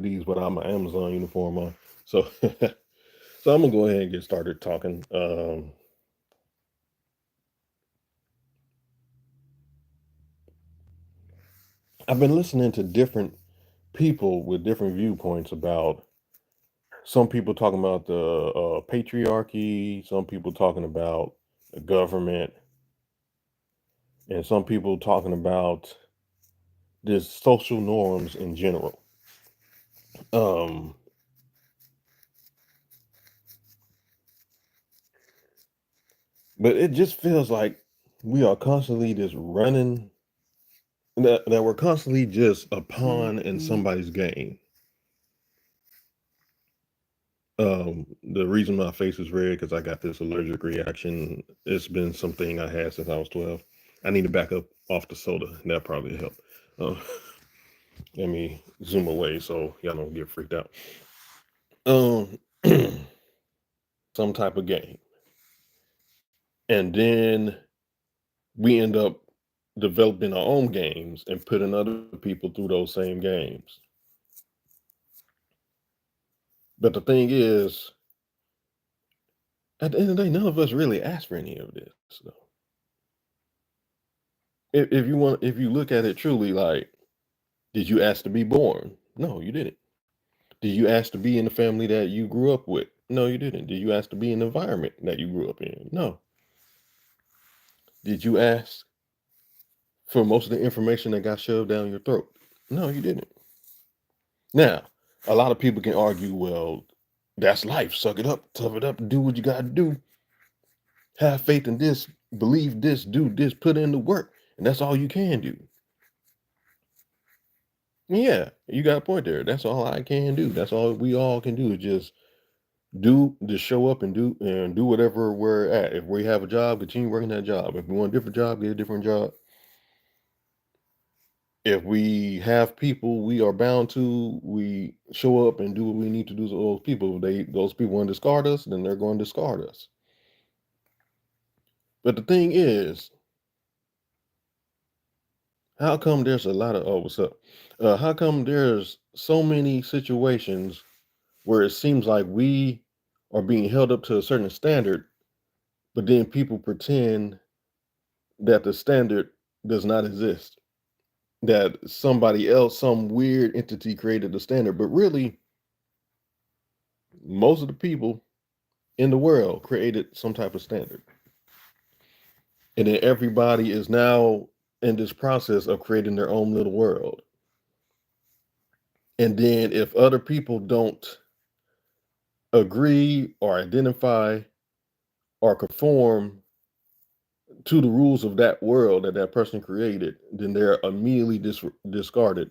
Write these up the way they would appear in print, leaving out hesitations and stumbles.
these without my Amazon uniform on. So, so I'm gonna go ahead and get started talking. I've been listening to different people with different viewpoints about some people talking about the patriarchy, some people talking about the government, and some people talking about just social norms in general. Um, but it just feels like we are constantly just running that we're constantly just a pawn in somebody's game. The reason my face is red because I got this allergic reaction. It's been something I had since I was 12. I need to back up off the soda. That probably help. Uh, let me zoom away so y'all don't get freaked out. Um, some type of game, and then we end up developing our own games and putting other people through those same games. But the thing is, at the end of the day, none of us really asked for any of this. So if you look at it truly, like, did you ask to be born? No, you didn't. Did you ask to be in the family that you grew up with? No, you didn't. Did you ask to be in the environment that you grew up in? No. Did you ask for most of the information that got shoved down your throat? No, you didn't. Now, a lot of people can argue, well, that's life. Suck it up, tough it up, do what you got to do. Have faith in this, believe this, do this, put in the work, and that's all you can do. Yeah, you got a point there. That's all I can do. That's all we all can do is just show up and do whatever we're at. If we have a job, continue working that job. If we want a different job, get a different job. If we have people we are bound to, we show up and do what we need to do to those people. If those people want to discard us, then they're going to discard us. But the thing is, how come there's a lot of what's up? How come there's so many situations where it seems like we are being held up to a certain standard, but then people pretend that the standard does not exist, that somebody else, some weird entity created the standard, but really, most of the people in the world created some type of standard. And then everybody is now in this process of creating their own little world. And then if other people don't agree or identify or conform to the rules of that world that that person created, then they're immediately discarded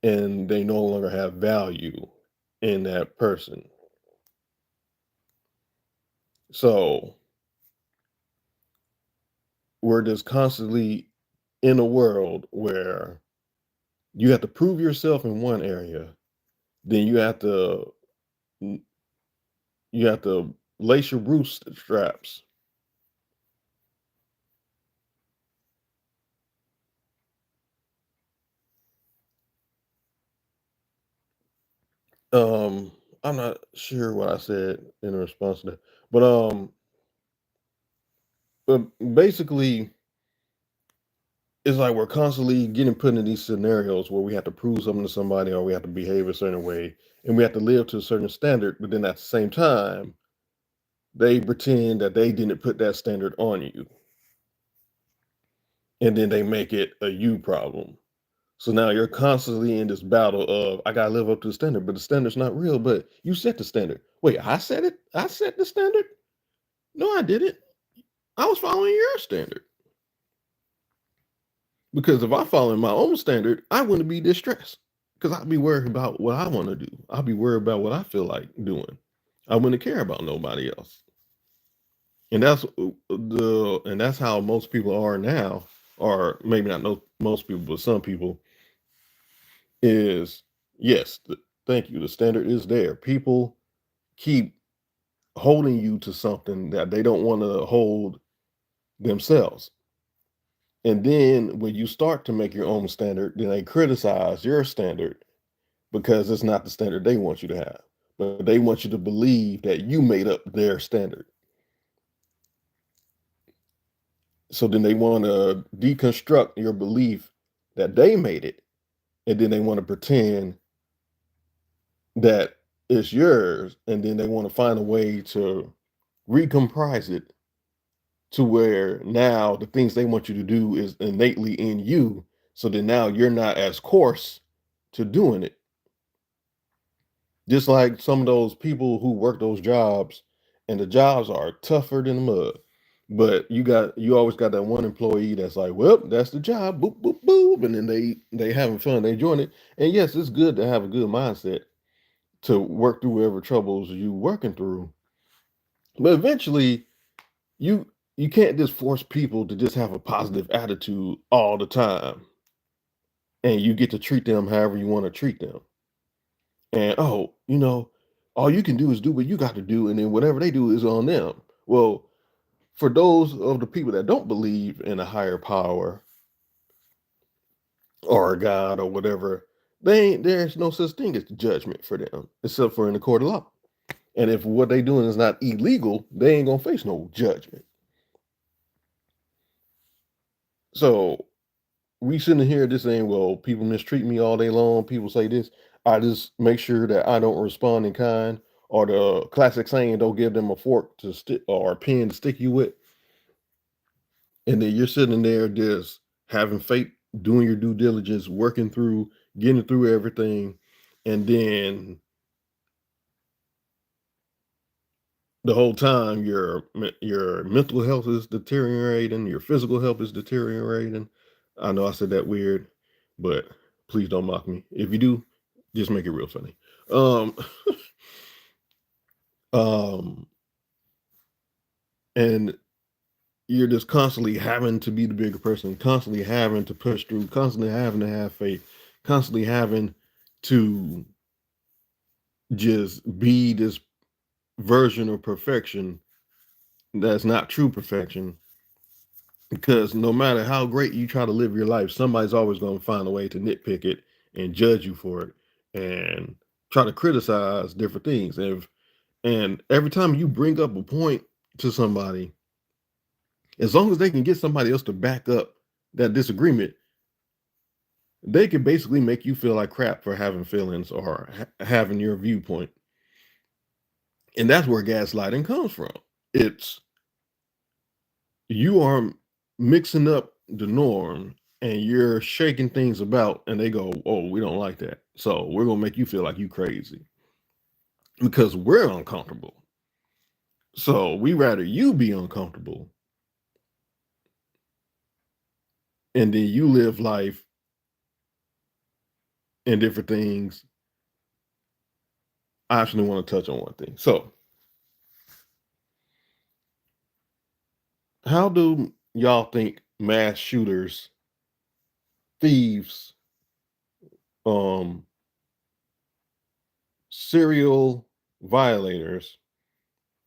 and they no longer have value in that person. So we're just constantly in a world where you have to prove yourself in one area, then you have to lace your bootstraps. Um, I'm not sure what I said in response to that, but but basically, it's like we're constantly getting put in these scenarios where we have to prove something to somebody or we have to behave a certain way and we have to live to a certain standard, but then at the same time, they pretend that they didn't put that standard on you. And then they make it a you problem. So now you're constantly in this battle of I gotta live up to the standard, but the standard's not real. But you set the standard. Wait, I set it? I set the standard? No, I didn't. I was following your standard. Because if I follow my own standard, I wouldn't be distressed. Because I'd be worried about what I want to do. I'd be worried about what I feel like doing. I wouldn't care about nobody else. And that's how most people are now, or maybe not most people, but some people is yes, thank you. The standard is there. People keep holding you to something that they don't want to hold themselves. And then when you start to make your own standard, then they criticize your standard because it's not the standard they want you to have. But they want you to believe that you made up their standard. So then they want to deconstruct your belief that they made it. And then they want to pretend that it's yours. And then they want to find a way to recomprise it to where now the things they want you to do is innately in you. So then now you're not as coarse to doing it. Just like some of those people who work those jobs, and the jobs are tougher than the mud. But you always got that one employee that's like, well, that's the job, boop, boop, boop. And then they having fun, they enjoying it. And yes, it's good to have a good mindset to work through whatever troubles you working through. But eventually you you can't just force people to just have a positive attitude all the time. And you get to treat them however you want to treat them. And oh, all you can do is do what you got to do, and then whatever they do is on them. Well, for those of the people that don't believe in a higher power or a God or whatever, there's no such thing as judgment for them, except for in the court of law. And if what they doing is not illegal, they ain't gonna face no judgment. So we sitting here just saying, well, people mistreat me all day long. People say this. I just make sure that I don't respond in kind, or the classic saying, don't give them a fork to stick or a pin to stick you with. And then you're sitting there just having faith, doing your due diligence, working through, getting through everything. And then the whole time your mental health is deteriorating, your physical health is deteriorating. I know I said that weird, but please don't mock me. If you do, just make it real funny. Um, um, and you're just constantly having to be the bigger person, constantly having to push through, constantly having to have faith, constantly having to just be this version of perfection that's not true perfection. Because no matter how great you try to live your life, somebody's always going to find a way to nitpick it and judge you for it and try to criticize different things. And every time you bring up a point to somebody, as long as they can get somebody else to back up that disagreement, they can basically make you feel like crap for having feelings or having your viewpoint. And that's where gaslighting comes from. It's you are mixing up the norm and you're shaking things about, and they go, oh, we don't like that, so we're gonna make you feel like you crazy because we're uncomfortable, so we rather you be uncomfortable, and then you live life and different things. I actually want to touch on one thing. So how do y'all think mass shooters, thieves, um serial violators,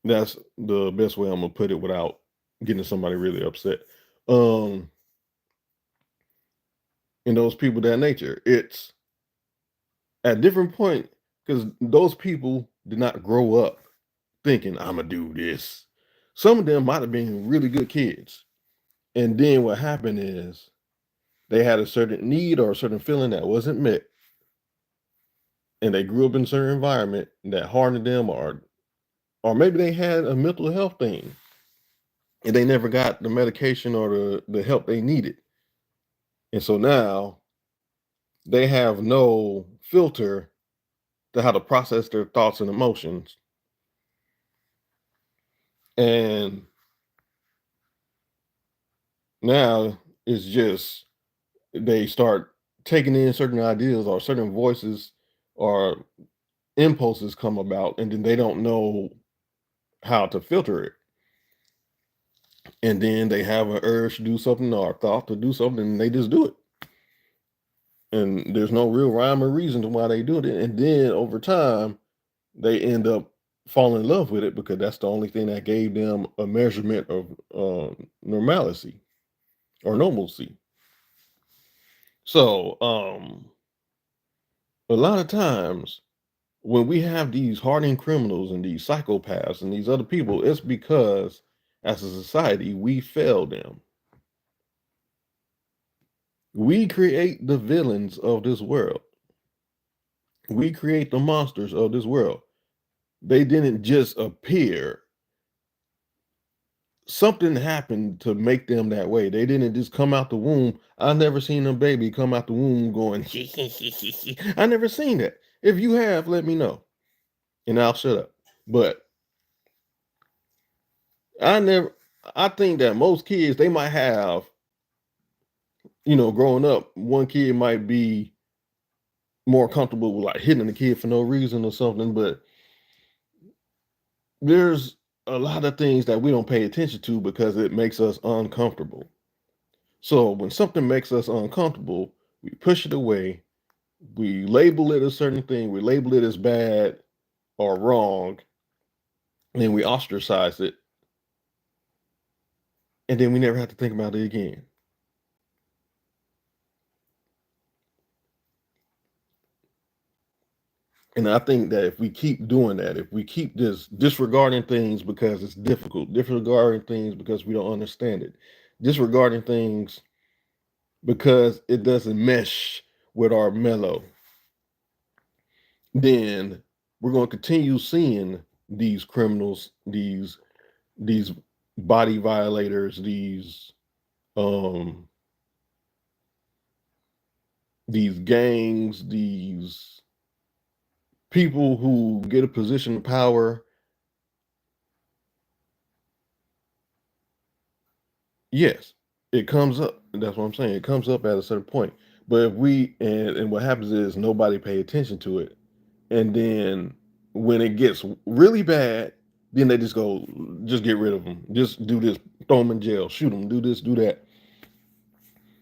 that's the best way I'm gonna put it without getting somebody really upset. Um, and those people that nature, it's at different point because those people did not grow up thinking I'm gonna do this. Some of them might have been really good kids, and then what happened is they had a certain need or a certain feeling that wasn't met, and they grew up in a certain environment that hardened them, or maybe they had a mental health thing and they never got the medication or the help they needed. And so now they have no filter to how to process their thoughts and emotions. And now it's just they start taking in certain ideas or certain voices or impulses come about, and then they don't know how to filter it. And then they have an urge to do something or a thought to do something, and they just do it. And there's no real rhyme or reason to why they do it. And then over time, they end up falling in love with it because that's the only thing that gave them a measurement of normalcy. or normalcy. So a lot of times when we have these hardened criminals and these psychopaths and these other people, it's because as a society we fail them. We create the villains of this world. We create the monsters of this world. They didn't just appear. Something happened to make them that way. They didn't just come out the womb. I never seen a baby come out the womb going, I never seen that. If you have, let me know. And I'll shut up. But I think that most kids, they might have, growing up, one kid might be more comfortable with like hitting the kid for no reason or something, but there's a lot of things that we don't pay attention to because it makes us uncomfortable. So when something makes us uncomfortable, we push it away, we label it a certain thing, we label it as bad or wrong, and then we ostracize it, and then we never have to think about it again. And I think that if we keep doing that, if we keep disregarding things because it's difficult, disregarding things because we don't understand it, disregarding things because it doesn't mesh with our mellow, then we're going to continue seeing these criminals, these body violators, um these gangs, these people who get a position of power. Yes, it comes up. That's what I'm saying. It comes up at a certain point. But if we and what happens is nobody pay attention to it. And then when it gets really bad, then they just go, just get rid of them. Just do this, throw them in jail, shoot them, do this, do that.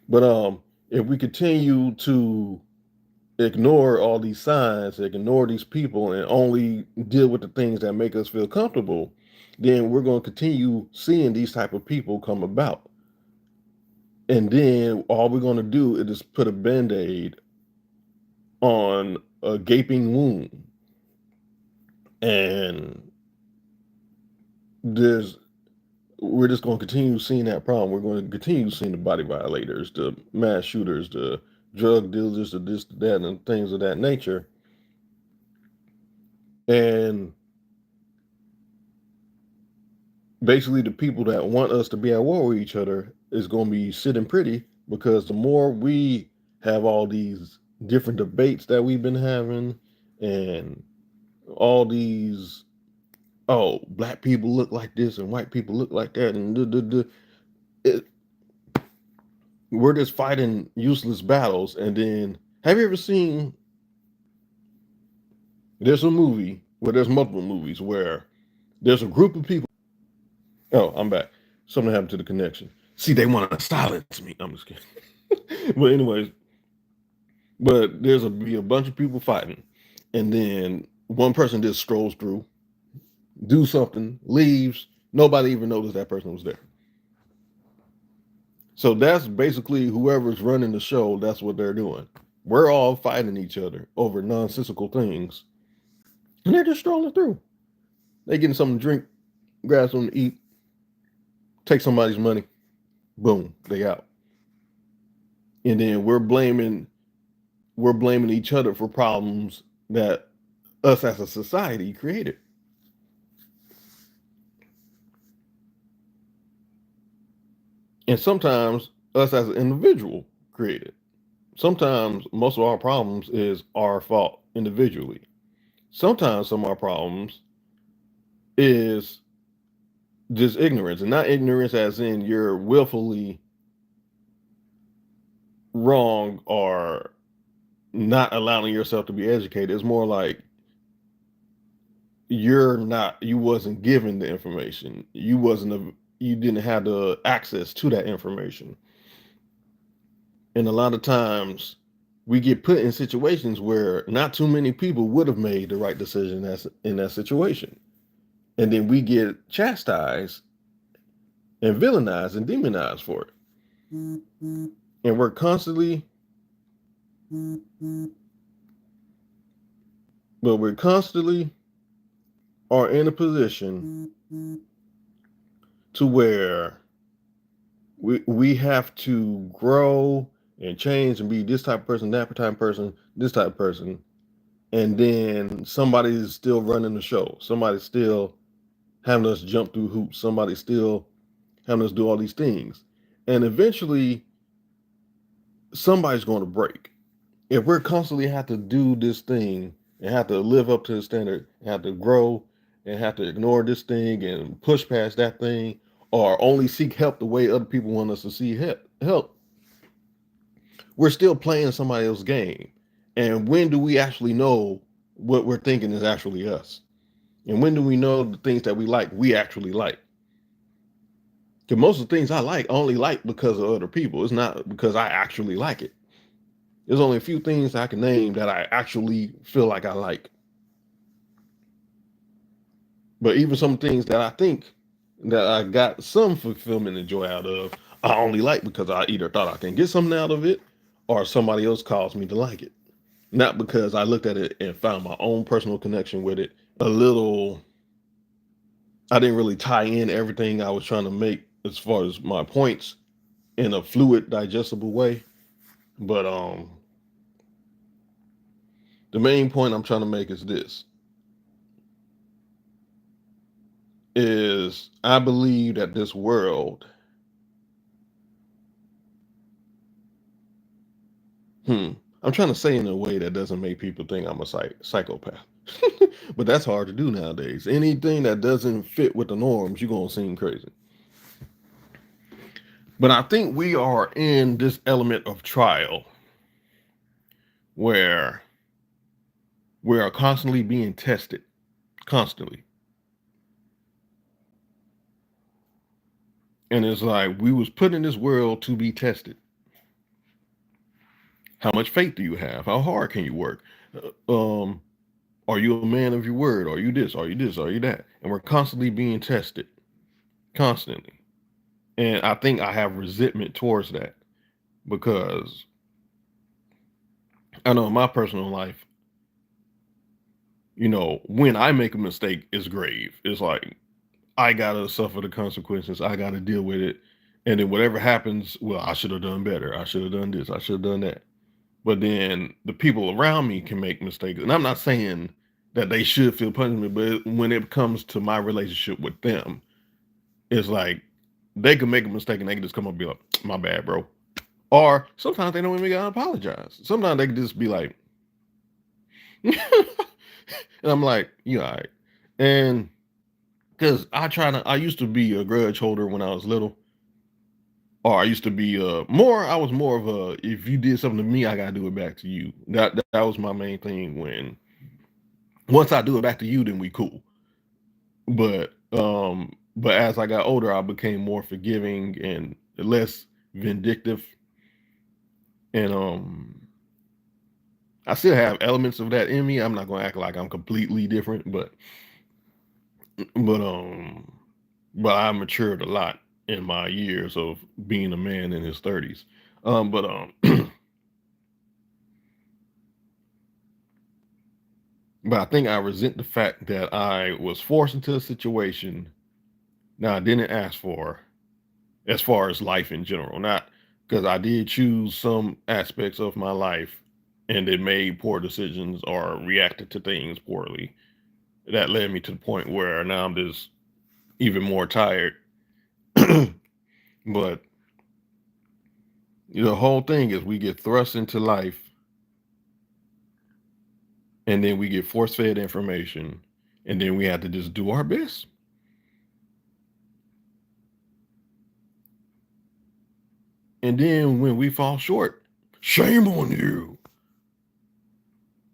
But if we continue to ignore all these signs, ignore these people, and only deal with the things that make us feel comfortable, then we're going to continue seeing these type of people come about. And then all we're going to do is just put a band-aid on a gaping wound. And we're just going to continue seeing that problem. We're going to continue seeing the body violators, the mass shooters, the drug dealers, the this, that, and things of that nature. And basically, the people that want us to be at war with each other is going to be sitting pretty, because the more we have all these different debates that we've been having, and all these, oh, black people look like this and white people look like that, and it, we're just fighting useless battles. And then, have you ever seen? There's a movie where there's multiple movies where there's a group of people. Oh, I'm back. Something happened to the connection. See, they want to silence me. I'm just kidding. But anyways, but be a bunch of people fighting, and then one person just strolls through, do something, leaves. Nobody even noticed that person was there. So that's basically whoever's running the show. That's what they're doing. We're all fighting each other over nonsensical things, and they're just strolling through. They getting something to drink, grab something to eat, take somebody's money, boom, they out. And then we're blaming each other for problems that us as a society created. And sometimes us as an individual created. Sometimes most of our problems is our fault individually. Sometimes some of our problems is just ignorance, and not ignorance as in you're willfully wrong or not allowing yourself to be educated. It's more like you wasn't given the information. You didn't have the access to that information. And a lot of times we get put in situations where not too many people would have made the right decision in that situation. And then we get chastised and villainized and demonized for it. And we're constantly, but we're constantly are in a position to where we have to grow and change and be this type of person, that type of person, this type of person. And then somebody's still running the show. Somebody's still having us jump through hoops. Somebody's still having us do all these things. And eventually somebody's going to break. If we're constantly have to do this thing and have to live up to the standard, have to grow and have to ignore this thing and push past that thing, or only seek help the way other people want us to see help, we're still playing somebody else's game. And when do we actually know what we're thinking is actually us? And when do we know the things that we actually like? Because most of the things I like, I only like because of other people. It's not because I actually like it. There's only a few things I can name that I actually feel like I like. But even some things that I think that I got some fulfillment and joy out of, I only like because I either thought I can get something out of it or somebody else caused me to like it. Not because I looked at it and found my own personal connection with it. A little, I didn't really tie in everything I was trying to make as far as my points in a fluid, digestible way. But the main point I'm trying to make is this: is I believe that this world, I'm trying to say in a way that doesn't make people think I'm a psychopath. But that's hard to do nowadays. Anything that doesn't fit with the norms, you're gonna seem crazy. But I think we are in this element of trial where we are constantly being tested, constantly. And it's like we was put in this world to be tested. How much faith do you have? How hard can you work? Um, are you a man of your word? Are you this? Are you this? Are you that? And we're constantly being tested, constantly. And I think I have resentment towards that because I know in my personal life, when I make a mistake, it's grave. It's like I gotta suffer the consequences. I gotta deal with it. And then whatever happens, well, I should have done better. I should have done this. I should have done that. But then the people around me can make mistakes. And I'm not saying that they should feel punishment, but when it comes to my relationship with them, it's like they can make a mistake and they can just come up and be like, my bad, bro. Or sometimes they don't even gotta apologize. Sometimes they can just be like, and I'm like, you all right. And because I used to be a grudge holder when I was little. Or I used to be I was more of a, if you did something to me, I gotta do it back to you. That was my main thing. When once I do it back to you, then we cool. But as I got older, I became more forgiving and less vindictive. And I still have elements of that in me. I'm not gonna act like I'm completely different, but um but I matured a lot in my years of being a man in his 30s. But but I think I resent the fact that I was forced into a situation that I didn't ask for, as far as life in general. Not because I did choose some aspects of my life and it made poor decisions or reacted to things poorly. That led me to the point where now I'm just even more tired. But the whole thing is we get thrust into life and then we get force fed information and then we have to just do our best. And then when we fall short, shame on you.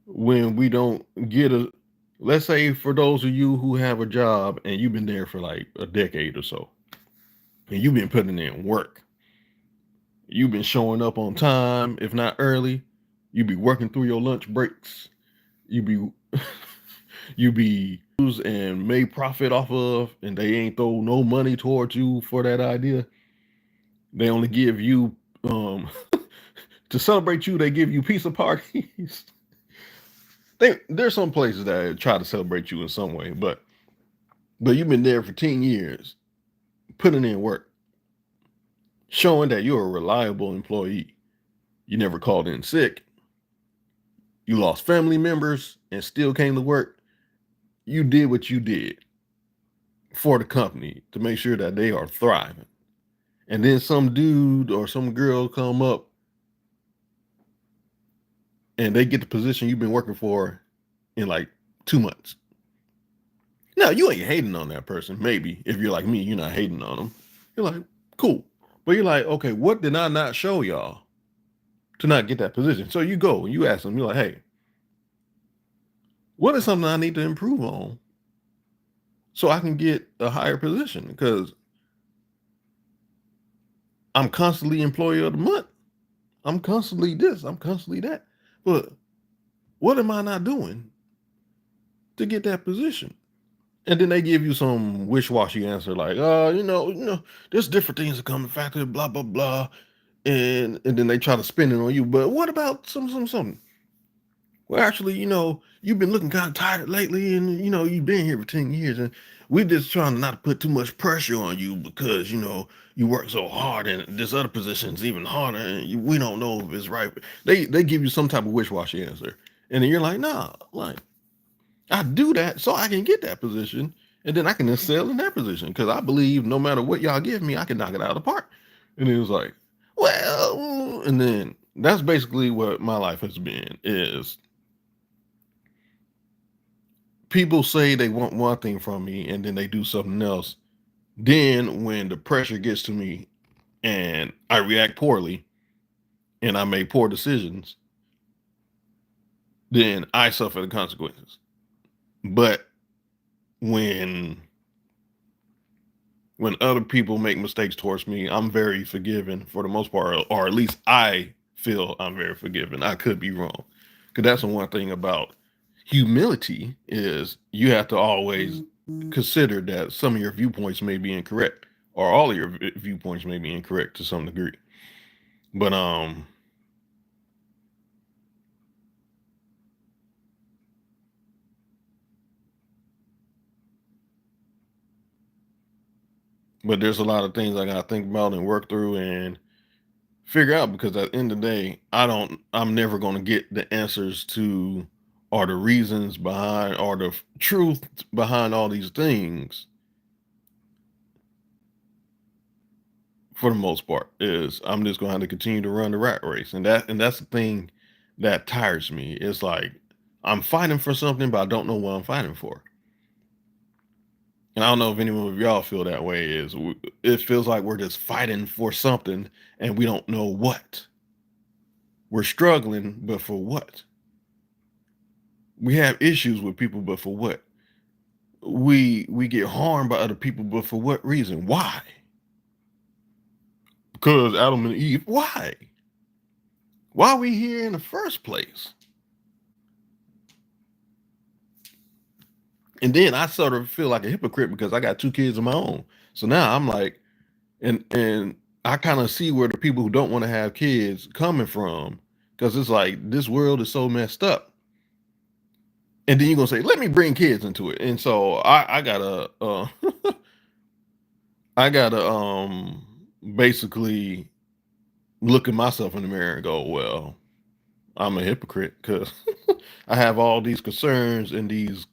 When we don't get let's say for those of you who have a job and you've been there for like a decade or so, and you've been putting in work, you've been showing up on time, if not early, you be working through your lunch breaks, you be you be and made profit off of, and they ain't throw no money towards you for that idea. They only give you um to celebrate you, they give you pizza parties. There's some places that try to celebrate you in some way, but you've been there for 10 years, putting in work, showing that you're a reliable employee. You never called in sick. You lost family members and still came to work. You did what you did for the company to make sure that they are thriving. And then some dude or some girl come up and they get the position you've been working for in like 2 months. Now, you ain't hating on that person. Maybe if you're like me, you're not hating on them. You're like, cool. But you're like, okay, what did I not show y'all to not get that position? So you go and you ask them, you're like, hey, what is something I need to improve on so I can get a higher position? Because I'm constantly employee of the month. I'm constantly this, I'm constantly that. But what am I not doing to get that position? And then they give you some wish-washy answer like, there's different things that come in factor, blah, blah, blah. And then they try to spin it on you. But what about something? Well, actually, you've been looking kind of tired lately, and you've been here for 10 years, and we're just trying not to put too much pressure on you because you work so hard, and this other position is even harder, and we don't know if it's right. They give you some type of wish-washy answer, and then you're like, nah, like I do that so I can get that position, and then I can excel in that position because I believe no matter what y'all give me, I can knock it out of the park. And it was like, well, and then that's basically what my life has been is people say they want one thing from me and then they do something else. Then when the pressure gets to me and I react poorly and I make poor decisions, then I suffer the consequences. But when other people make mistakes towards me, I'm very forgiving for the most part, or at least I feel I'm very forgiving. I could be wrong. Because that's the one thing about humility is you have to always consider that some of your viewpoints may be incorrect, or all of your viewpoints may be incorrect to some degree. But there's a lot of things I gotta think about and work through and figure out because at the end of the day, I'm never gonna get the answers to or the reasons behind or the truth behind all these things for the most part. Is I'm just gonna have to continue to run the rat race. And that's the thing that tires me. It's like I'm fighting for something, but I don't know what I'm fighting for. And I don't know if anyone of y'all feel that way. It feels like we're just fighting for something and we don't know what. We're struggling, but for what? We have issues with people, but for what? We get harmed by other people, but for what reason? Why? Because Adam and Eve. Why? Why are we here in the first place? And then I sort of feel like a hypocrite because I got 2 kids of my own. So now I'm like, and I kind of see where the people who don't want to have kids coming from, because it's like this world is so messed up. And then you're gonna say, let me bring kids into it. And so I gotta I gotta basically look at myself in the mirror and go, well, I'm a hypocrite because I have all these concerns and these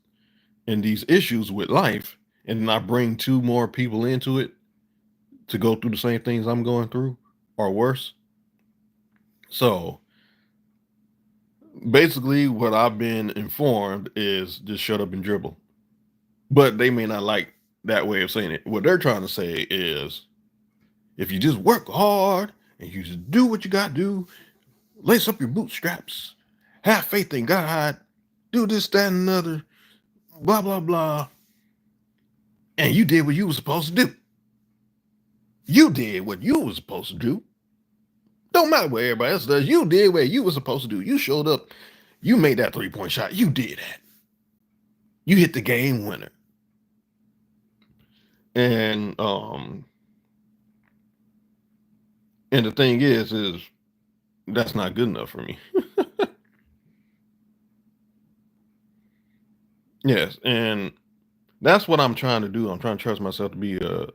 issues with life, and then I bring 2 more people into it to go through the same things I'm going through or worse. So basically, what I've been informed is just shut up and dribble. But they may not like that way of saying it. What they're trying to say is if you just work hard and you just do what you got to do, lace up your bootstraps, have faith in God, do this, that, and another, blah, blah, blah. And you did what you were supposed to do. You did what you were supposed to do. Don't matter what everybody else does. You did what you were supposed to do. You showed up. You made that 3-point shot. You did that. You hit the game winner. And And the thing is that's not good enough for me. Yes, and that's what I'm trying to do. I'm trying to trust myself to be a.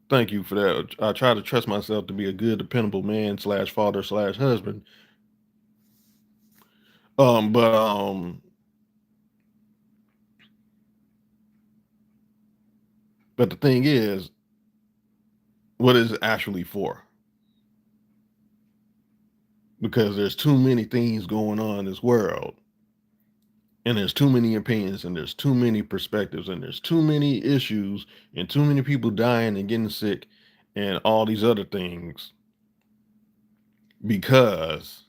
Thank you for that. I try to trust myself to be a good, dependable man slash father slash husband. But the thing is, what is it actually for? Because there's too many things going on in this world, and there's too many opinions, and there's too many perspectives, and there's too many issues, and too many people dying and getting sick, and all these other things because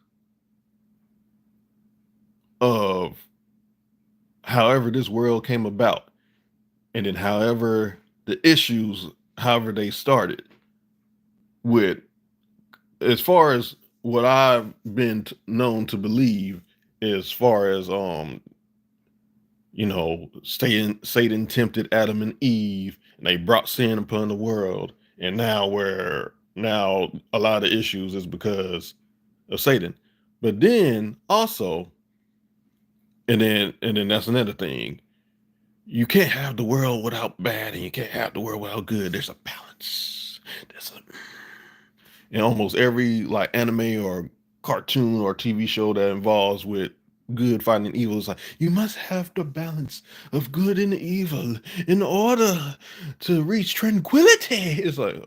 of however this world came about, and then however the issues, however they started with, as far as what I've been known to believe, as far as Satan tempted Adam and Eve, and they brought sin upon the world, and now a lot of issues is because of Satan. But then also, and then that's another thing. You can't have the world without bad, and you can't have the world without good. There's a balance. There's a In almost every like anime or cartoon or TV show that involves with good fighting evil, it's like you must have the balance of good and evil in order to reach tranquility. It's like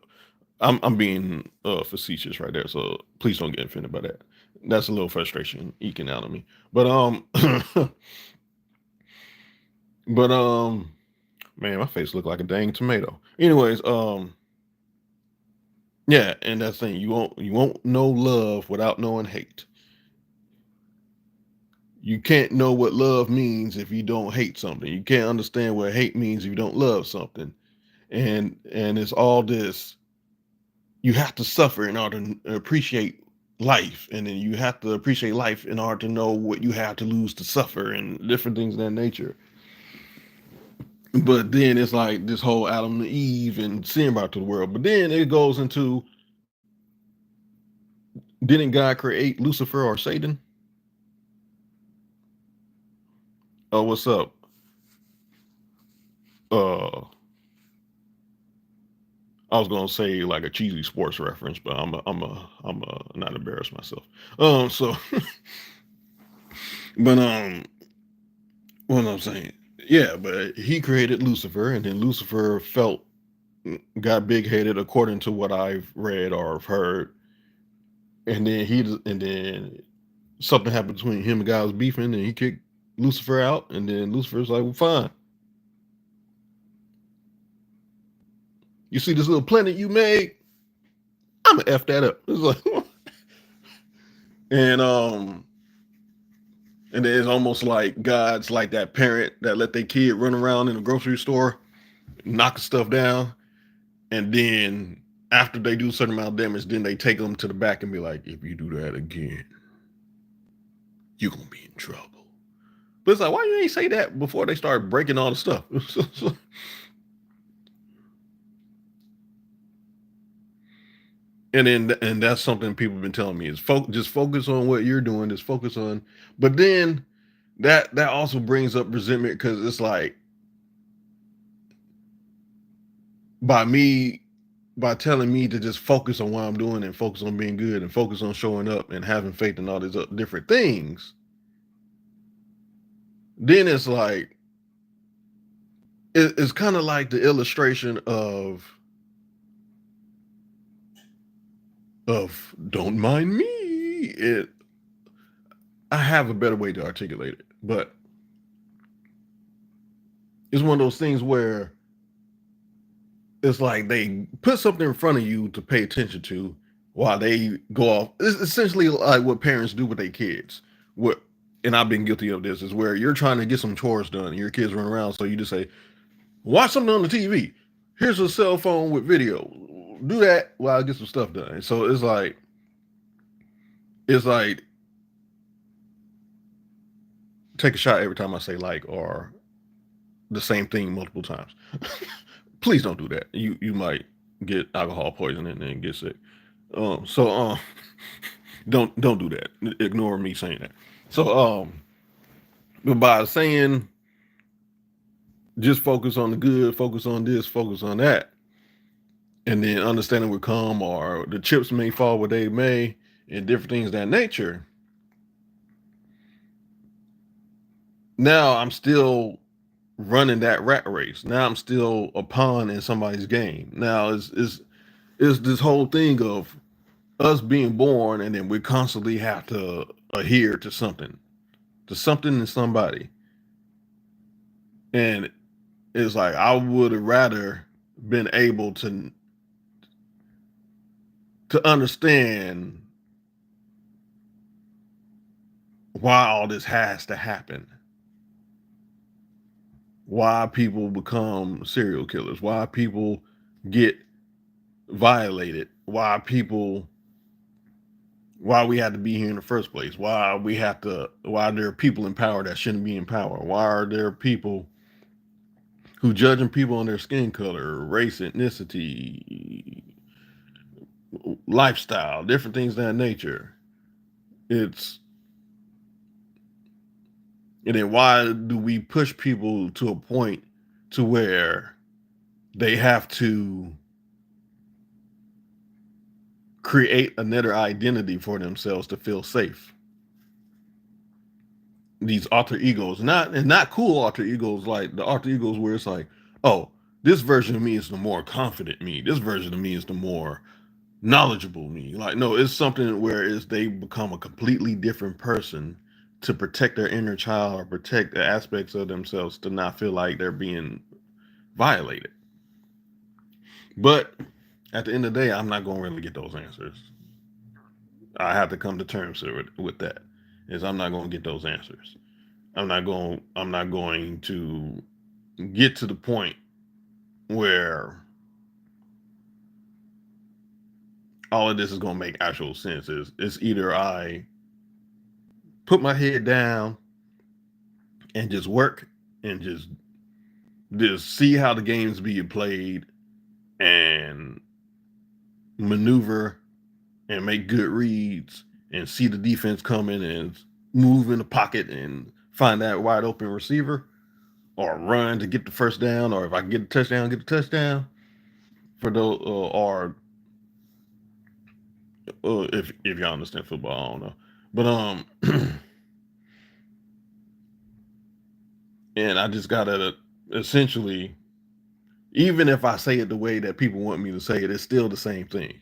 I'm being facetious right there, so please don't get offended by that. That's a little frustration eking out of me. But but man, my face looked like a dang tomato. Anyways, yeah, and that's the thing. You won't know love without knowing hate. You can't know what love means if you don't hate something. You can't understand what hate means if you don't love something. And it's all this. You have to suffer in order to appreciate life, and then you have to appreciate life in order to know what you have to lose to suffer, and different things of that nature. But then it's like this whole Adam and Eve and sin brought to the world. But then it goes into, didn't God create Lucifer or Satan? Oh, what's up? Uh, I was gonna say like a cheesy sports reference, but I'm a not embarrass myself. So, but what I'm saying, yeah, but he created Lucifer, and then Lucifer got big headed according to what I've read or have heard, and then something happened between him and God was beefing, and he kicked Lucifer out, and then Lucifer's like, well, fine. You see this little planet you made? I'm gonna f that up. It's like, and and it's almost like God's like that parent that let their kid run around in a grocery store, knock stuff down, and then after they do a certain amount of damage, then they take them to the back and be like, if you do that again, you're gonna be in trouble. But it's like, why you ain't say that before they start breaking all the stuff? And that's something people have been telling me is just focus on what you're doing, just focus on. But then that also brings up resentment, because it's like, by me by telling me to just focus on what I'm doing and focus on being good and focus on showing up and having faith in all these different things, then it's like it's kind of like the illustration of don't mind me. I have a better way to articulate it, but it's one of those things where it's like they put something in front of you to pay attention to while they go off. It's essentially like what parents do with their kids. What And I've been guilty of this, is where you're trying to get some chores done and your kids run around, so you just say, watch something on the TV. Here's a cell phone with video. Do that while I get some stuff done. So it's like take a shot every time I say like, or the same thing multiple times. Please don't do that. You might get alcohol poisoning and get sick. So don't do that. Ignore me saying that. So but by saying just focus on the good, focus on this, focus on that, and then understanding will come, or the chips may fall where they may, and different things of that nature. Now I'm still running that rat race. Now I'm still a pawn in somebody's game. Now is this whole thing of us being born and then we constantly have to adhere to something and somebody. And it's like I would have rather been able to understand why all this has to happen. Why people become serial killers, why people get violated, why we had to be here in the first place, why there are people in power that shouldn't be in power, why are there people who judging people on their skin color, race, ethnicity, lifestyle, different things of that nature. It's and then why do we push people to a point to where they have to create another identity for themselves to feel safe? These alter egos, not cool alter egos, like the alter egos where it's like, oh, this version of me is the more confident me. This version of me is the more knowledgeable me. Like, no, it's something where is they become a completely different person to protect their inner child or protect the aspects of themselves to not feel like they're being violated. But at the end of the day, I'm not going to really get those answers. I have to come to terms with that. Is I'm not going to get those answers. I'm not going to get to the point where all of this is going to make actual sense. Is it's either I put my head down and just work and just see how the games be played and maneuver and make good reads and see the defense coming and move in the pocket and find that wide open receiver, or run to get the first down, or if I get the touchdown, get the touchdown for those, or if y'all understand football, I don't know, but and I just gotta essentially, even if I say it the way that people want me to say it, it's still the same thing.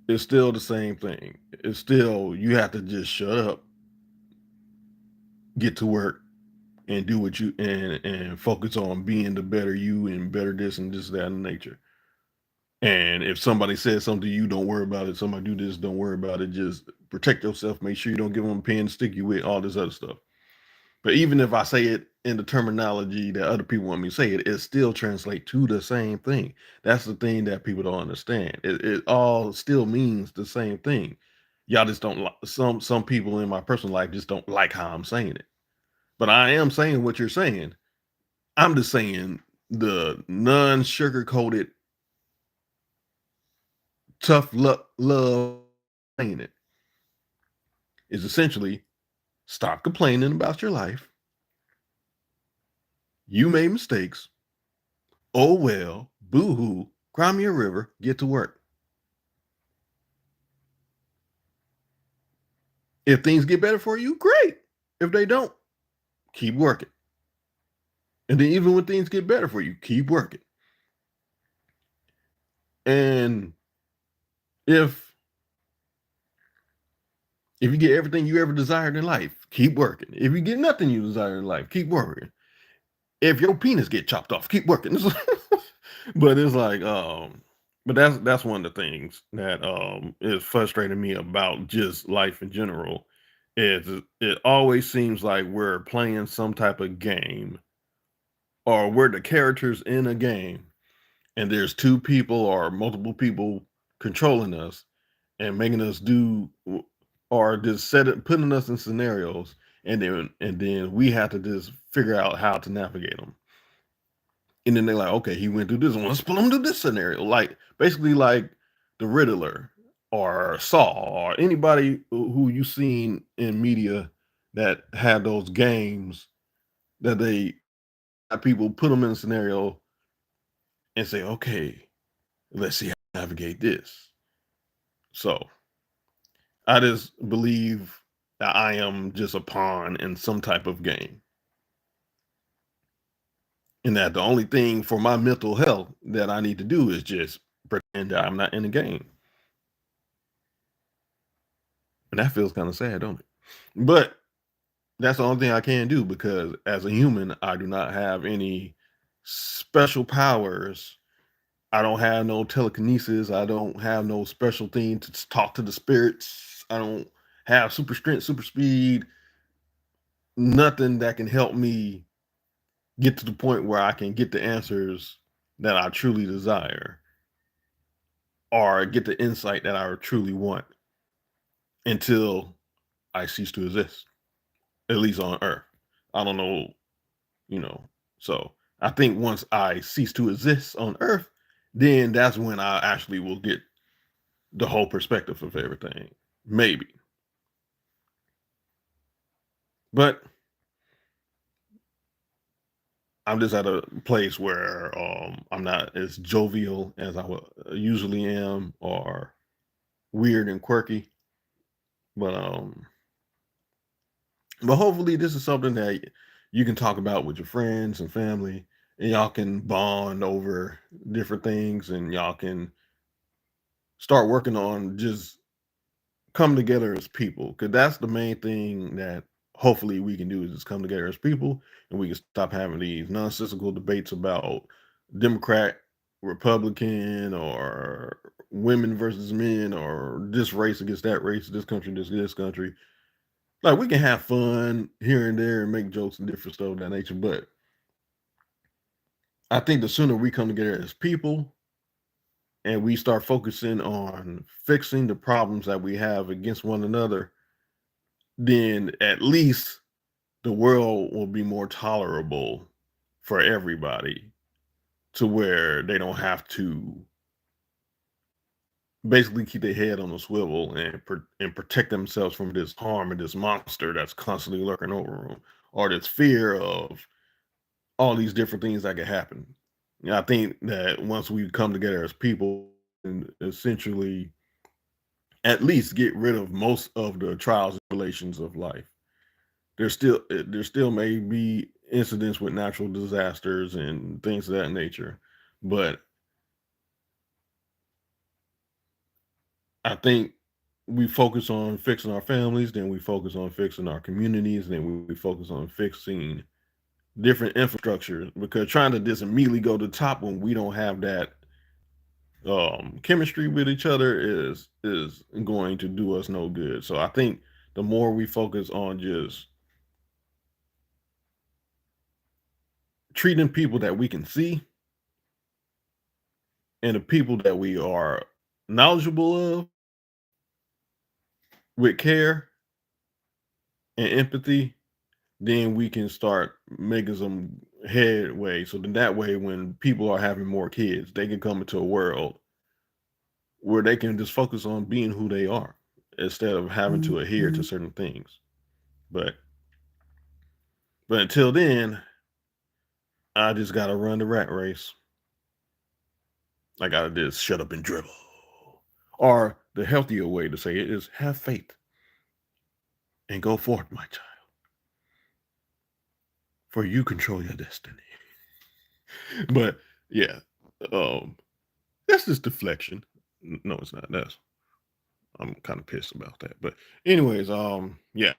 It's still the same thing. It's still you have to just shut up, get to work, and do what you and focus on being the better you and better this and this that in nature. And if somebody says something to you, don't worry about it. Somebody do this, don't worry about it. Just protect yourself. Make sure you don't give them a pen, stick you with all this other stuff. But even if I say it in the terminology that other people want me to say it, it still translates to the same thing. That's the thing that people don't understand. It all still means the same thing. Y'all just don't like some people in my personal life just don't like how I'm saying it. But I am saying what you're saying. I'm just saying the non-sugar coated tough luck love saying it is essentially stop complaining about your life. You made mistakes. Oh well, boo-hoo, cry me a river, get to work. If things get better for you, great. If they don't, keep working. And then even when things get better for you, keep working. And if you get everything you ever desired in life, keep working. If you get nothing you desire in life, keep working. If your penis get chopped off, keep working. But it's like, but that's one of the things that is frustrating me about just life in general. Is it always seems like we're playing some type of game, or we're the characters in a game, and there's two people or multiple people controlling us and making us do, or just putting us in scenarios, and then we have to just figure out how to navigate them. And then they're like, okay, he went through this one. Let's put him through this scenario. Like basically, like the Riddler or Saw or anybody who you seen in media that had those games that they have people put them in a scenario and say, okay, let's see how to navigate this. So I just believe that I am just a pawn in some type of game. And that the only thing for my mental health that I need to do is just pretend that I'm not in the game. And that feels kind of sad, don't it? But that's the only thing I can do because as a human, I do not have any special powers. I don't have no telekinesis. I don't have no special thing to talk to the spirits. I don't have super strength, super speed, nothing that can help me get to the point where I can get the answers that I truly desire or get the insight that I truly want until I cease to exist, at least on Earth. I don't know, you know. So I think once I cease to exist on Earth, then that's when I actually will get the whole perspective of everything. Maybe. But I'm just at a place where I'm not as jovial as I usually am or weird and quirky. But hopefully this is something that you can talk about with your friends and family and y'all can bond over different things and y'all can start working on just come together as people because that's the main thing that hopefully we can do is just come together as people and we can stop having these nonsensical debates about Democrat, Republican, or women versus men, or this race against that race, this country, this country. Like we can have fun here and there and make jokes and different stuff of that nature, but I think the sooner we come together as people and we start focusing on fixing the problems that we have against one another, then at least the world will be more tolerable for everybody to where they don't have to basically keep their head on a swivel and protect themselves from this harm and this monster that's constantly lurking over them or this fear of all these different things that could happen. I think that once we come together as people and essentially at least get rid of most of the trials and tribulations of life, there still may be incidents with natural disasters and things of that nature, but I think we focus on fixing our families, then we focus on fixing our communities, then we focus on fixing different infrastructure because trying to just immediately go to the top when we don't have that chemistry with each other is going to do us no good. So I think the more we focus on just treating people that we can see and the people that we are knowledgeable of with care and empathy, then we can start making some headway. So then that way, when people are having more kids, they can come into a world where they can just focus on being who they are instead of having to adhere to certain things. But until then, I just gotta run the rat race. I gotta just shut up and dribble. Or the healthier way to say it is have faith and go forth, my child. For you control your destiny. But yeah, um, that's just deflection. No, it's not. I'm kind of pissed about that. But anyways, yeah,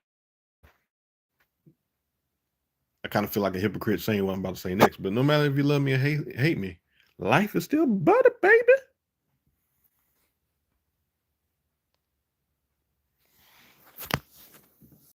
I kind of feel like a hypocrite saying what I'm about to say next. But no matter if you love me or hate me, life is still butter, baby.